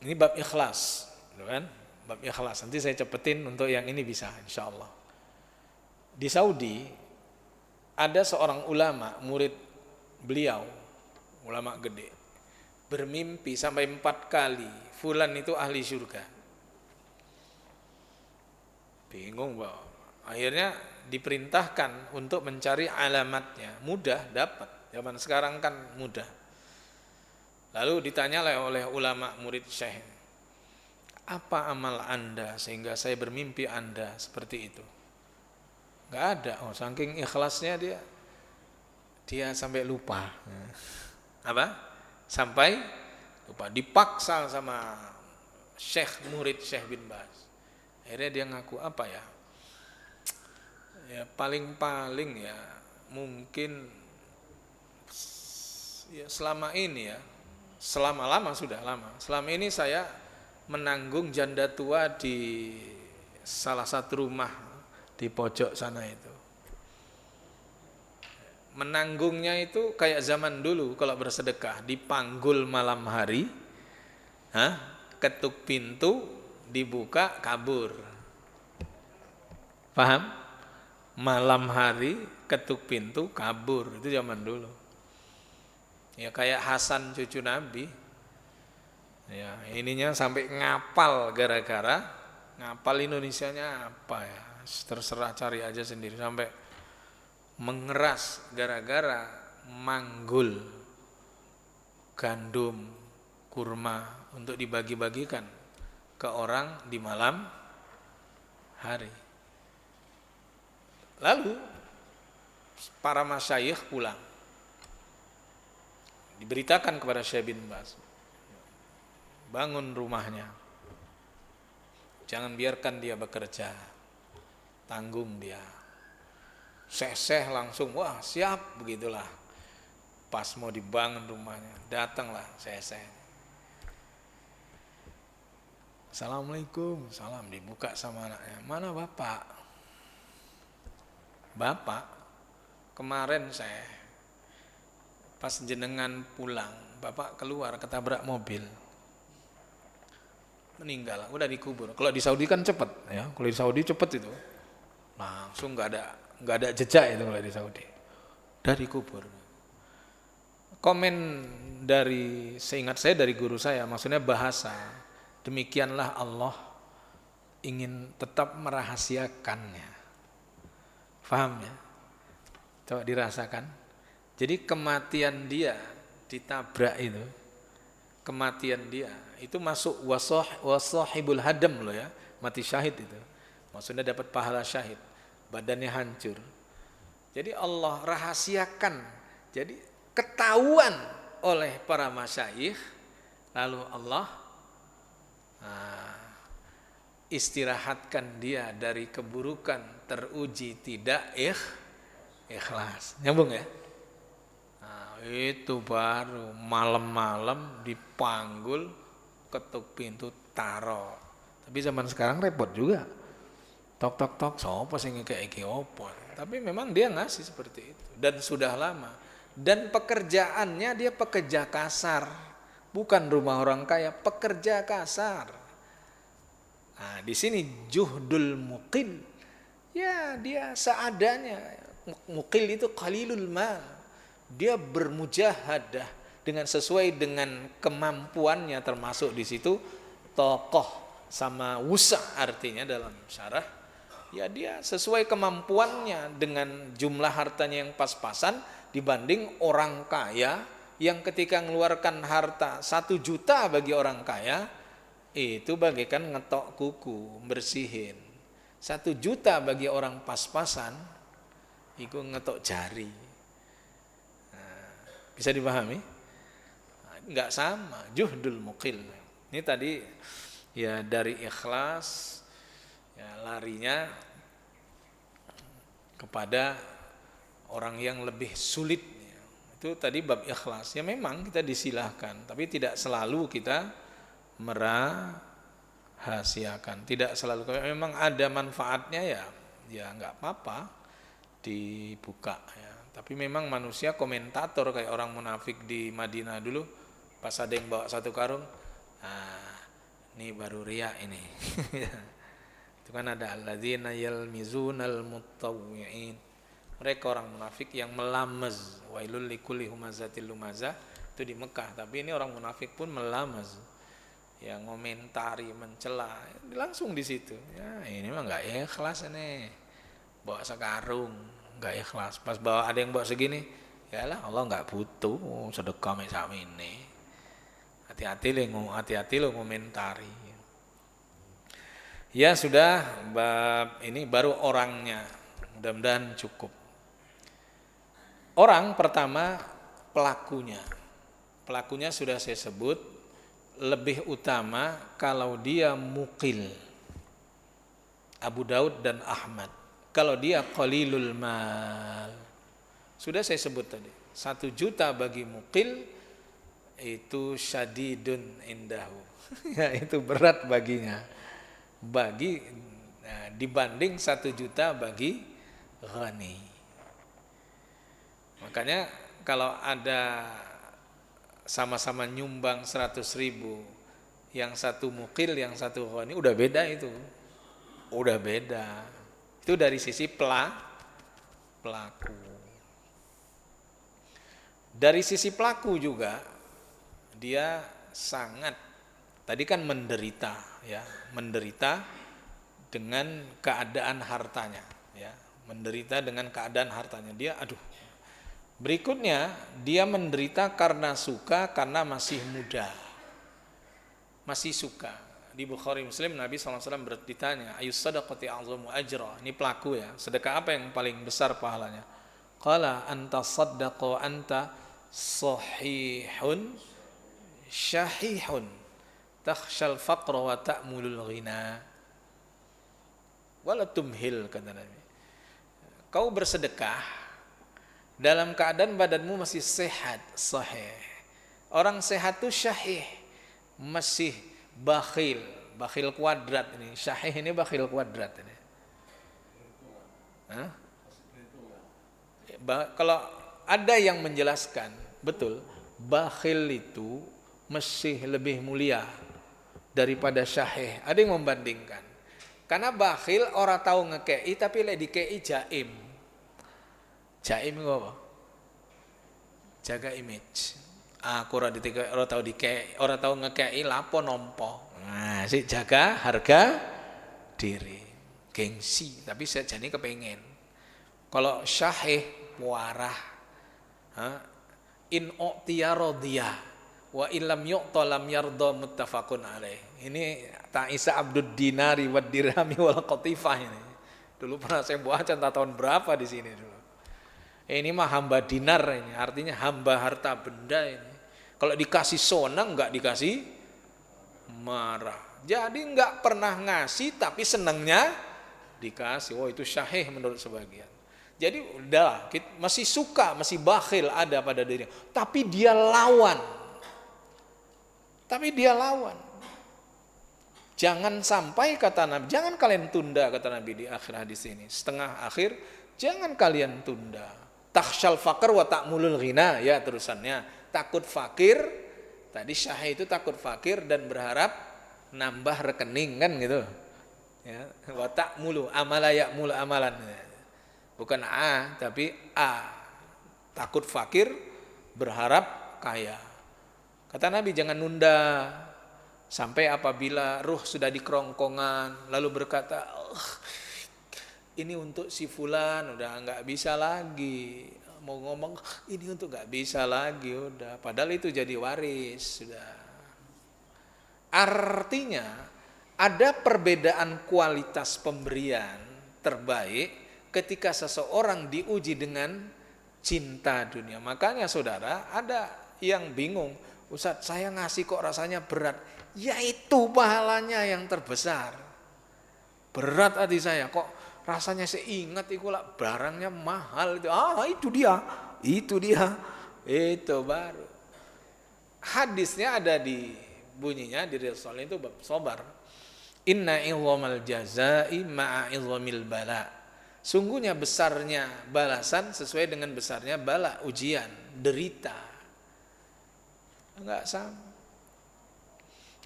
Ini bab ikhlas. Kan? Bab ikhlas. Nanti saya cepetin untuk yang ini bisa insyaallah. Di Saudi ada seorang ulama, murid beliau, ulama gede, bermimpi sampai 4 kali, fulan itu ahli surga. Bingung Pak. Akhirnya diperintahkan untuk mencari alamatnya. Mudah dapat. Zaman sekarang kan mudah. Lalu ditanya oleh ulama murid Syekh, apa amal Anda sehingga saya bermimpi Anda seperti itu? Gak ada. Oh, saking ikhlasnya dia sampai lupa. Apa? Sampai lupa. Dipaksa sama Syekh, murid Syekh bin Baz. Akhirnya dia ngaku apa ya? Ya paling-paling ya mungkin ya selama ini ya, selama ini saya menanggung janda tua di salah satu rumah di pojok sana itu. Menanggungnya itu kayak zaman dulu kalau bersedekah, dipanggul malam hari, ketuk pintu, dibuka, kabur. Paham? Malam hari ketuk pintu, kabur. Itu zaman dulu. Ya kayak Hasan cucu Nabi. Ya, ininya sampai ngapal gara-gara ngapal Indonesianya apa ya? Terserah cari aja sendiri, sampai mengeras gara-gara manggul gandum kurma untuk dibagi-bagikan ke orang di malam hari. Lalu para masyayikh pulang, diberitakan kepada Syekh bin Baz, bangun rumahnya, jangan biarkan dia bekerja, tanggung dia. Syekh langsung, wah siap, begitulah. Pas mau dibangun rumahnya, datanglah Syekh. Assalamualaikum, salam, dibuka sama anaknya. Mana bapak? Bapak, kemarin saya pas jenengan pulang, bapak keluar ketabrak mobil, meninggal, udah dikubur. Kalau di Saudi kan cepet ya, kalau di Saudi cepet itu, langsung nggak ada jejak itu kalau di Saudi, udah dikubur. Komen dari, seingat saya dari guru saya, maksudnya bahasa, demikianlah Allah ingin tetap merahasiakannya. Paham ya? Coba dirasakan. Jadi kematian dia ditabrak itu, kematian dia itu masuk wasahibul hadam loh ya, mati syahid itu. Maksudnya dapat pahala syahid, badannya hancur. Jadi Allah rahasiakan, jadi ketahuan oleh para masyayikh, lalu Allah istirahatkan dia dari keburukan, teruji tidak ikhlas. Nyambung ya? Nah, itu baru malam-malam dipanggul, ketuk pintu, taro. Tapi zaman sekarang repot juga. Tok tok tok, sopo sing kayak iki opo. Tapi memang dia ngasih seperti itu dan sudah lama. Dan pekerjaannya dia pekerja kasar. Bukan rumah orang kaya, pekerja kasar. Nah, di sini juhdul muqil, ya dia seadanya. Muqil itu qalilul mal, dia bermujahadah dengan sesuai dengan kemampuannya, termasuk di situ tokoh sama wusa artinya dalam syarah. Ya dia sesuai kemampuannya dengan jumlah hartanya yang pas-pasan dibanding orang kaya yang ketika mengeluarkan harta 1 juta bagi orang kaya itu bagaikan ngetok kuku, bersihin. 1 juta bagi orang pas-pasan, itu ngetok jari. Nah, bisa dipahami? Nah, enggak sama, juhdul muqil. Ini tadi ya dari ikhlas, ya larinya kepada orang yang lebih sulit. Itu tadi bab ikhlas. Ya memang kita disilahkan, tapi tidak selalu kita merahasiakan, tidak selalu. Memang ada manfaatnya ya nggak apa-apa dibuka ya. Tapi memang manusia komentator kayak orang munafik di Madinah dulu, pas ada yang bawa 1 karung, ini baru riya ini. Itu kan ada alladzina yalmizunal mutawwi'in. Mereka orang munafik yang melamaz. Wailul likulli humazatil lumazah, itu di Mekah. Tapi ini orang munafik pun melamaz, yang ngomentari, mencela, langsung di situ. Ya ini mah nggak ikhlas nih, bawa sekarung nggak ikhlas. Pas bawa ada yang bawa segini, ya lah Allah nggak butuh sedekah macam ini. Hati-hati lo ngomentari. Ya sudah, bab ini baru orangnya. Mudah-mudahan cukup. Orang pertama pelakunya. Pelakunya sudah saya sebut, lebih utama kalau dia mukil. Abu Daud dan Ahmad. Kalau dia qalilul mal, sudah saya sebut tadi, 1 juta bagi mukil itu syadidun indahu. Ya, itu berat baginya. Dibanding 1 juta bagi ghani. Makanya kalau ada sama-sama nyumbang 100.000, yang satu mukil, yang satu ghani, udah beda itu. Udah beda. Itu dari sisi pelaku. Dari sisi pelaku juga, dia sangat, tadi kan menderita, ya, menderita dengan keadaan hartanya, ya, menderita dengan keadaan hartanya. Dia, berikutnya dia menderita karena suka, karena masih muda, masih suka. Di Bukhari Muslim Nabi SAW ditanya, ayus sadaqati a'zamu ajra. Ini pelaku ya, sedekah apa yang paling besar pahalanya? Qala anta saddaqa anta sahihun syahihun takhshal faqra wa ta'mulul ghina wala tumhil, kata Nabi. Kau bersedekah dalam keadaan badanmu masih sehat, sahih. Orang sehat itu syahih, masih bakhil kuadrat ini. Syahih ini bakhil kuadrat ini. Kalau ada yang menjelaskan, betul, bakhil itu masih lebih mulia daripada syahih. Ada yang membandingkan. Karena bakhil orang tahu ngekei, tapi lek dikei jaim. Jaim itu apa? Jaga image. Aku ora tahu dikei, orang tahu ngekei lapo nompo. Nah, si jaga harga diri, gengsi, tapi sejane kepengen. Kalau syahih warah, in u'tiya radiyah wa illam yu'ta lam yarda, muttafaqun alaih. Ini Ta'isa Abdud Dinari wad Dirhami wal Qatifah ini. Dulu pernah saya baca tahun berapa di sini dulu. Ini mah hamba dinar ini, artinya hamba harta benda ini. Kalau dikasih senang, enggak dikasih marah. Jadi enggak pernah ngasih tapi senangnya dikasih. Oh, itu syahih menurut sebagian. Jadi udah masih suka, masih bakhil ada pada dirinya, tapi dia lawan. Jangan sampai, kata Nabi, jangan kalian tunda, kata Nabi di akhir hadis ini, setengah akhir, jangan kalian tunda. Takhshal faqr wa ta'mulul ghina, ya terusannya. Takut fakir, tadi syahih itu takut fakir dan berharap nambah rekening kan gitu. Ya, wa ta'mulu amala ya'mul amalan. Bukan A, tapi A. Takut fakir, berharap kaya. Kata Nabi, jangan nunda sampai apabila ruh sudah di kerongkongan, lalu berkata, ini untuk si fulan, udah nggak bisa lagi. Mau ngomong, ini untuk nggak bisa lagi, udah. Padahal itu jadi waris, sudah. Artinya, ada perbedaan kualitas pemberian terbaik ketika seseorang diuji dengan cinta dunia. Makanya saudara, ada yang bingung, Ustadz, saya ngasih kok rasanya berat. Yaitu pahalanya yang terbesar. Berat hati saya, kok rasanya saya ingat itu lah barangnya mahal itu. Itu dia. Itu baru. Hadisnya ada di bunyinya di Rasul itu bab sabar. Inna idzamal jazai ma'a idzamil bala. Sungguhnya besarnya balasan sesuai dengan besarnya bala, ujian, derita. Enggak sama.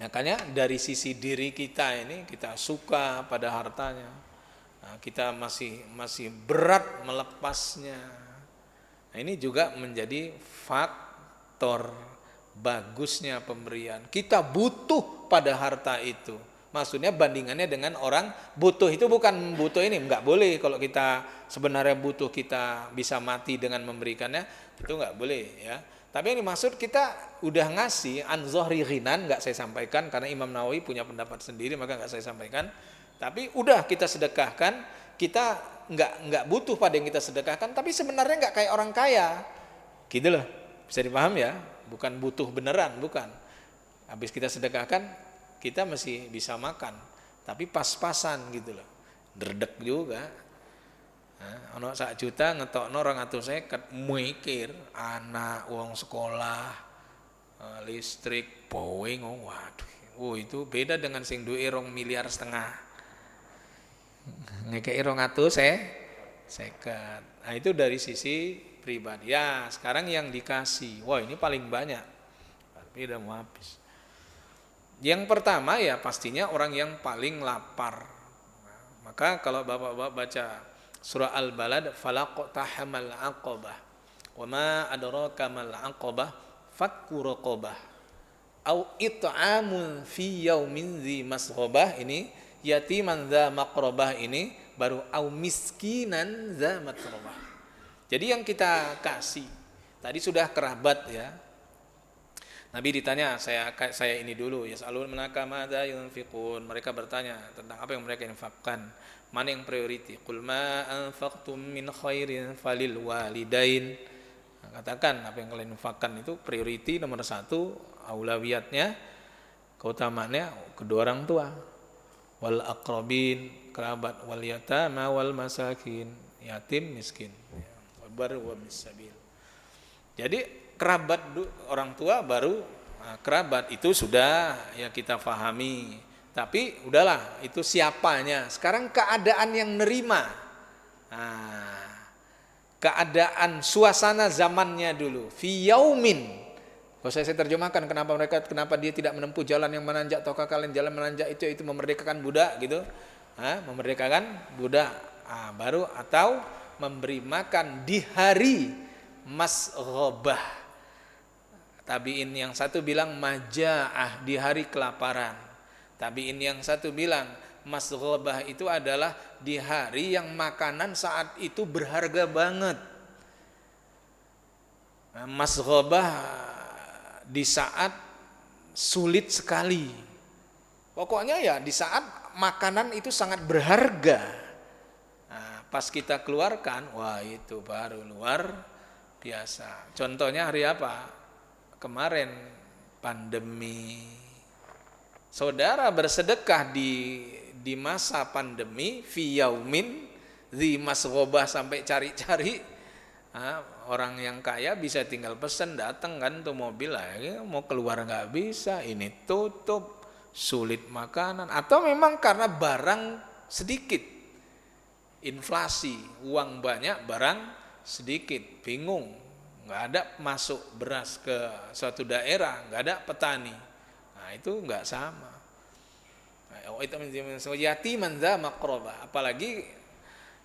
Makanya dari sisi diri kita ini, kita suka pada hartanya, Nah, kita masih berat melepasnya. Nah, ini juga menjadi faktor bagusnya pemberian. Kita butuh pada harta itu. Maksudnya bandingannya dengan orang butuh itu bukan butuh ini, nggak boleh kalau kita sebenarnya butuh kita bisa mati dengan memberikannya, itu nggak boleh ya. Tapi yang dimaksud kita udah ngasih an zohri ghinan, nggak saya sampaikan karena Imam Nawawi punya pendapat sendiri maka nggak saya sampaikan. Tapi udah kita sedekahkan, kita nggak butuh pada yang kita sedekahkan, tapi sebenarnya nggak kayak orang kaya, gitu loh. Bisa dipaham ya? Bukan butuh beneran, bukan. Habis kita sedekahkan, kita masih bisa makan, tapi pas-pasan gitu loh. Derdek juga. Nah, ono 1 juta ngetokno 250 mikir anak uang sekolah, listrik, bowing, waduh. Itu beda dengan sing duwe 2,5 miliar. Ngekei 250. Nah, itu dari sisi pribadi. Ya, sekarang yang dikasih. Wah, ini paling banyak. Tapi udah mau habis. Yang pertama ya pastinya orang yang paling lapar. Nah, maka kalau Bapak-bapak baca surah Al-Balad, falaqtahamal aqabah. Wa ma adraka mal aqabah? Fakku raqabah. Au it'amun fi yaumin dzi masghabah, ini yatiman dza maqrabah, ini baru au miskinan dza matrabah. Jadi yang kita kasih tadi sudah kerabat ya. Nabi ditanya, saya ini dulu, yasalun manaka madza yunfiqun. Mereka bertanya tentang apa yang mereka infakkan, mana yang priority. Qul ma anfaqtum min khairin falil walidain. Katakan apa yang kalian infakkan itu priority nomor 1, aulawiyatnya, keutamaannya kedua orang tua. Wal aqrabin, kerabat, wal yatama wal masakin, yatim miskin. Wabar wa bisabil. Jadi kerabat orang tua baru kerabat itu sudah ya kita pahami. Tapi udahlah, itu siapanya. Sekarang keadaan yang nerima. Keadaan suasana zamannya dulu. Fi yaumin. Kalau saya terjemahkan kenapa dia tidak menempuh jalan yang menanjak, tahukah kalian jalan menanjak itu memerdekakan budak gitu. Memerdekakan budak. Baru atau memberi makan di hari masghobah. Tabi'in yang satu bilang maja'ah, di hari kelaparan. Tabi'in yang satu bilang masghobah itu adalah di hari yang makanan saat itu berharga banget. Masghobah di saat sulit sekali. Pokoknya ya di saat makanan itu sangat berharga. Pas kita keluarkan, wah itu baru luar biasa. Contohnya hari apa? Kemarin pandemi. Saudara bersedekah di masa pandemi fi yaumin dzi masghobah, sampai cari-cari. Orang yang kaya bisa tinggal pesen datang kan tuh mobil lah, mau keluar nggak bisa, ini tutup, sulit makanan, atau memang karena barang sedikit, inflasi, uang banyak barang sedikit, bingung, nggak ada masuk beras ke suatu daerah, nggak ada petani. Nah itu nggak sama. Yatiman dza maqrabah, apalagi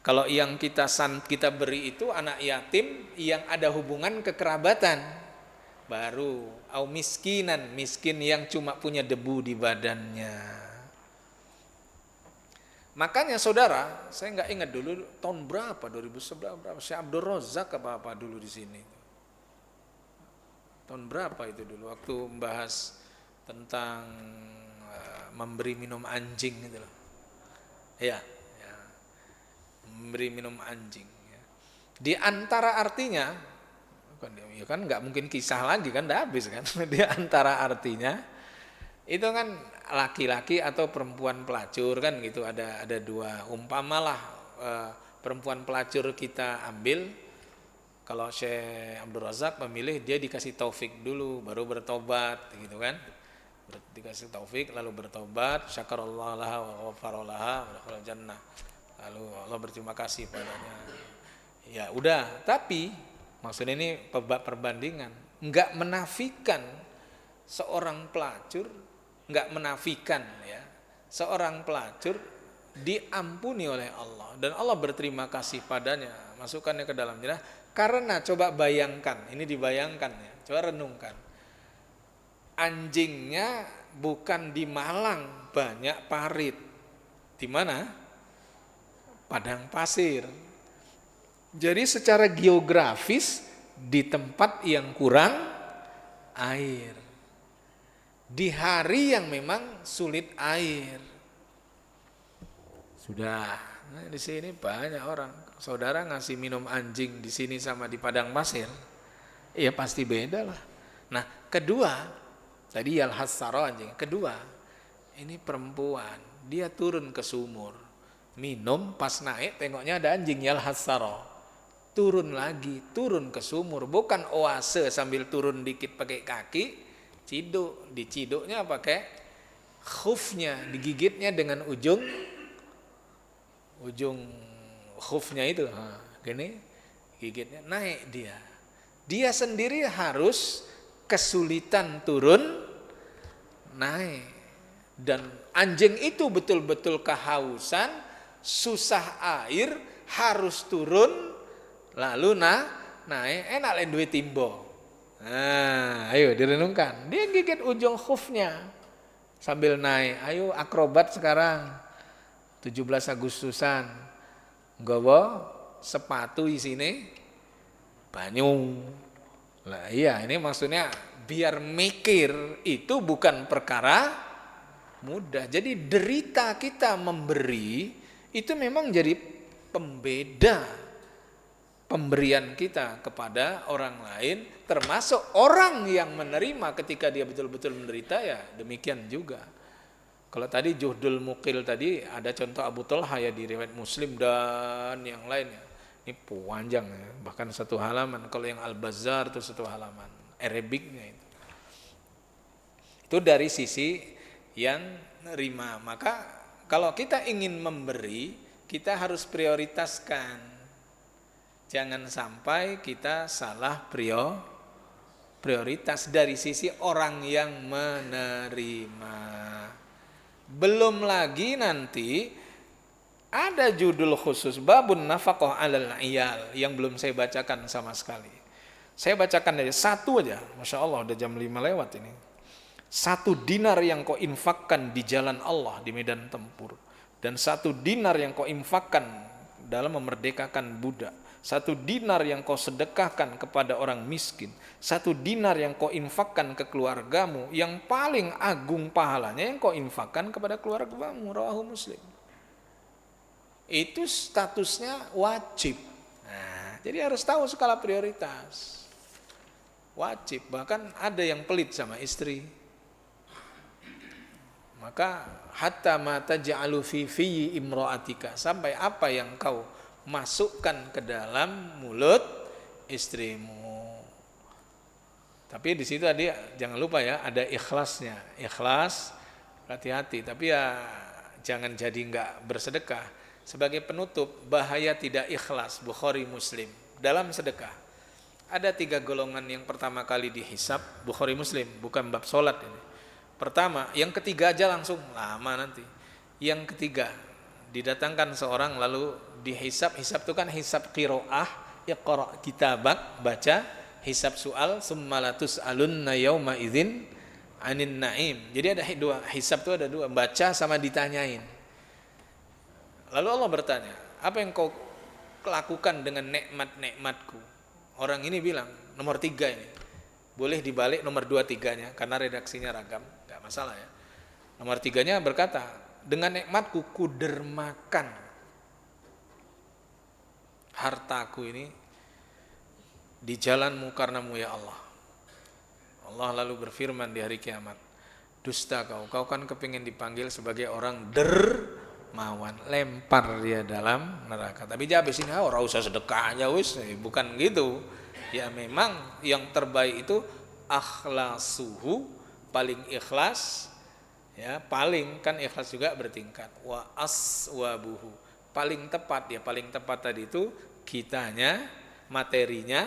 kalau yang kita beri itu anak yatim yang ada hubungan kekerabatan, baru au miskinan, miskin yang cuma punya debu di badannya. Makanya saudara, saya nggak ingat dulu tahun berapa, 2011 berapa, Syekh Abdul Razak apa dulu di sini. Tahun berapa itu dulu waktu membahas tentang memberi minum anjing gitu loh. Ya, memberi minum anjing. Di antara artinya, ya kan nggak mungkin kisah lagi kan, udah habis kan. Di antara artinya itu kan laki-laki atau perempuan pelacur kan gitu, ada dua. Umpamalah perempuan pelacur kita ambil, kalau Syekh Abdul Razak memilih dia dikasih taufik dulu baru bertobat gitu kan. Dikasih taufik lalu bertobat, syakarallahu laha wa ghafaralaha wa dakhala jannah. Lalu Allah berterima kasih padanya. Ya udah, tapi maksudnya ini perbandingan, enggak menafikan seorang pelacur, enggak menafikan ya. Seorang pelacur diampuni oleh Allah dan Allah berterima kasih padanya, masukkannya ke dalam jannah. Karena coba bayangkan, ini dibayangkan ya, coba renungkan. Anjingnya bukan di Malang banyak parit. Di mana? Padang pasir. Jadi secara geografis di tempat yang kurang air. Di hari yang memang sulit air. Sudah, nah, di sini banyak orang. Saudara ngasih minum anjing di sini sama di padang pasir, ya pasti beda lah. Nah, kedua, tadi yalhassaro anjing. Kedua, ini perempuan, dia turun ke sumur, minum, pas naik tengoknya ada anjing yalhassaro. Turun lagi, turun ke sumur, bukan oase sambil turun dikit pakai kaki, ciduk, diciduknya pakai khufnya, digigitnya dengan ujung khufnya itu, gini, gigitnya naik dia. Dia sendiri harus kesulitan turun, naik. Dan anjing itu betul-betul kehausan, susah air, harus turun, lalu naik, enak lain duit timbo. Nah, ayo direnungkan. Dia gigit ujung khufnya sambil naik. Ayo akrobat sekarang. 17 Agustusan nggawa sepatu isine banyu. Lah iya, ini maksudnya biar mikir itu bukan perkara mudah. Jadi derita kita memberi itu memang jadi pembeda pemberian kita kepada orang lain, termasuk orang yang menerima ketika dia betul-betul menderita, ya demikian juga. Kalau tadi Juhdul Mukil tadi ada contoh Abu Talha ya di riwayat Muslim dan yang lainnya. Ini panjang ya, bahkan satu halaman. Kalau yang Al-Bazzar itu satu halaman, Arabiknya itu. Itu dari sisi yang nerima. Maka kalau kita ingin memberi, kita harus prioritaskan. Jangan sampai kita salah prioritas dari sisi orang yang menerima. Belum lagi nanti ada judul khusus babun nafaqah 'alal iyal yang belum saya bacakan sama sekali. Saya bacakan aja satu aja. Masya Allah udah jam 5 lewat ini. 1 dinar yang kau infakkan di jalan Allah di medan tempur, dan 1 dinar yang kau infakkan dalam memerdekakan budak, 1 dinar yang kau sedekahkan kepada orang miskin, 1 dinar yang kau infakkan ke keluargamu, yang paling agung pahalanya yang kau infakkan kepada keluargamu. Rawahu Muslim. Itu statusnya wajib. Nah, jadi harus tahu skala prioritas. Wajib, bahkan ada yang pelit sama istri. Maka hatta ma taj'alu fi imra'atika, sampai apa yang kau masukkan ke dalam mulut istrimu. Tapi di situ tadi jangan lupa ya, ada ikhlasnya. Ikhlas, hati-hati. Tapi ya jangan jadi enggak bersedekah. Sebagai penutup, bahaya tidak ikhlas, Bukhari Muslim. Dalam sedekah ada 3 golongan yang pertama kali dihisab, Bukhari Muslim, bukan bab sholat ini. Pertama, yang ketiga aja langsung lama nanti. Yang ketiga, didatangkan seorang lalu dihisab. Hisab itu kan hisab qiraah, iqra kitabak, baca, hisab soal, summa latus'alunna yauma idzin 'anin na'im. Jadi ada 2 hisab, itu ada 2, baca sama ditanyain. Lalu Allah bertanya, apa yang kau lakukan dengan nikmat-nikmatku? Orang ini bilang nomor 3 ini. Boleh dibalik nomor 2 3-nya karena redaksinya ragam, enggak masalah ya. Nomor 3-nya berkata, dengan nikmatku ku dermakan hartaku ini di jalanmu karenamu ya Allah. Allah lalu berfirman di hari kiamat, dusta kau kan kepingin dipanggil sebagai orang dermawan, lempar dia dalam neraka. Tapi dia habis ini ora usah sedekahnya wis, bukan gitu. Ya memang yang terbaik itu akhlasuhu, paling ikhlas. Ya, paling kan ikhlas juga bertingkat. Wa aswabuhu, paling tepat. Ya paling tepat tadi itu kitanya, materinya,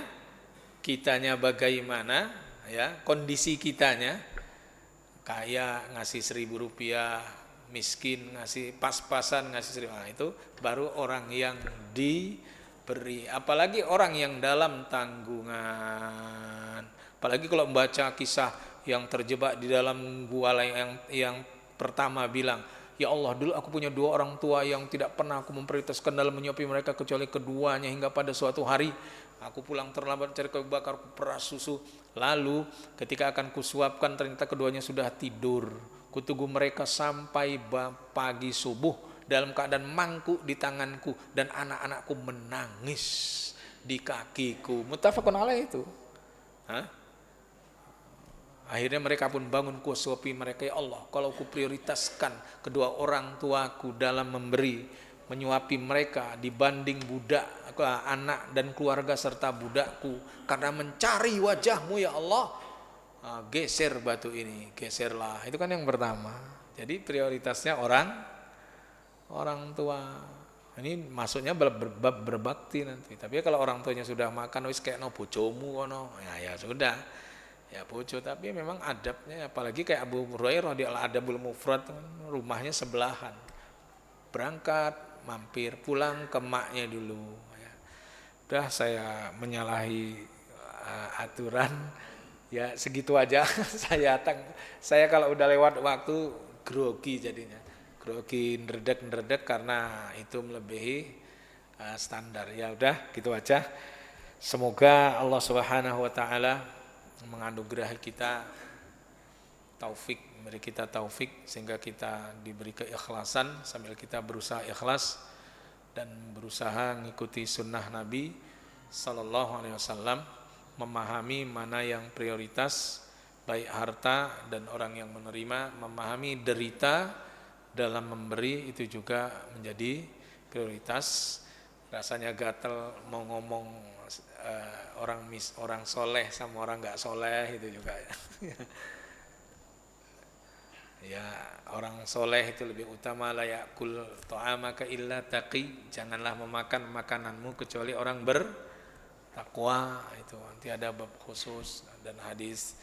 kitanya bagaimana, ya kondisi kitanya, kaya ngasih 1.000 rupiah, miskin, ngasih pas-pasan, ngasih sedikit. Nah, itu baru orang yang diberi. Apalagi orang yang dalam tanggungan. Apalagi kalau membaca kisah yang terjebak di dalam gua yang pertama bilang, ya Allah, dulu aku punya 2 orang tua yang tidak pernah aku memprioritaskan dalam menyuapi mereka kecuali keduanya, hingga pada suatu hari aku pulang terlambat cari kayu bakar, aku peras susu, lalu ketika akan kusuapkan ternyata keduanya sudah tidur. Kutunggu mereka sampai pagi subuh dalam keadaan mangkuk di tanganku dan anak-anakku menangis di kakiku. Muttafaqun alaih itu. Akhirnya mereka pun bangun, kusuapi mereka, ya Allah, kalau ku prioritaskan kedua orang tuaku dalam memberi, menyuapi mereka dibanding budak, anak dan keluarga serta budakku, karena mencari wajahmu ya Allah, geser batu ini, geserlah. Itu kan yang pertama. Jadi prioritasnya orang tua. Ini maksudnya berbakti nanti. Tapi kalau orang tuanya sudah makan, wis kayak no bojomu kono, ya sudah. Ya bojo, tapi memang adabnya, apalagi kayak Abu Hurairah di Al-Adabul Mufrad, rumahnya sebelahan, berangkat mampir pulang ke maknya dulu ya. Udah, saya menyalahi aturan ya, segitu aja. Saya kalau udah lewat waktu grogi, jadinya grogi, ngeredek karena itu melebihi standar. Ya udah, gitu aja. Semoga Allah Subhanahu wa taala menganugerahi kita taufik, memberi kita taufik sehingga kita diberi keikhlasan sambil kita berusaha ikhlas dan berusaha mengikuti sunnah Nabi Sallallahu Alaihi Wasallam, memahami mana yang prioritas, baik harta dan orang yang menerima, memahami derita dalam memberi itu juga menjadi prioritas. Rasanya gatel mau ngomong orang soleh sama orang nggak soleh itu juga ya, orang soleh itu lebih utama, la yakul ta'amaka illa taqi, janganlah memakan makananmu kecuali orang bertakwa. Itu nanti ada bab khusus dan hadis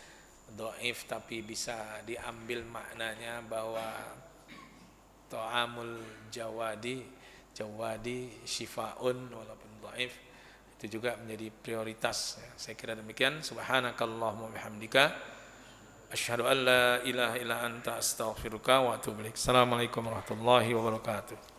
dhaif tapi bisa diambil maknanya bahwa ta'amul jawadi syifaun, walaupun dhaif itu juga menjadi prioritas ya. Saya kira demikian. Subhanakallahumma bihamdika asyhadu an la ilaha illa anta astaghfiruka wa atubu ilaik. Assalamualaikum warahmatullahi wabarakatuh.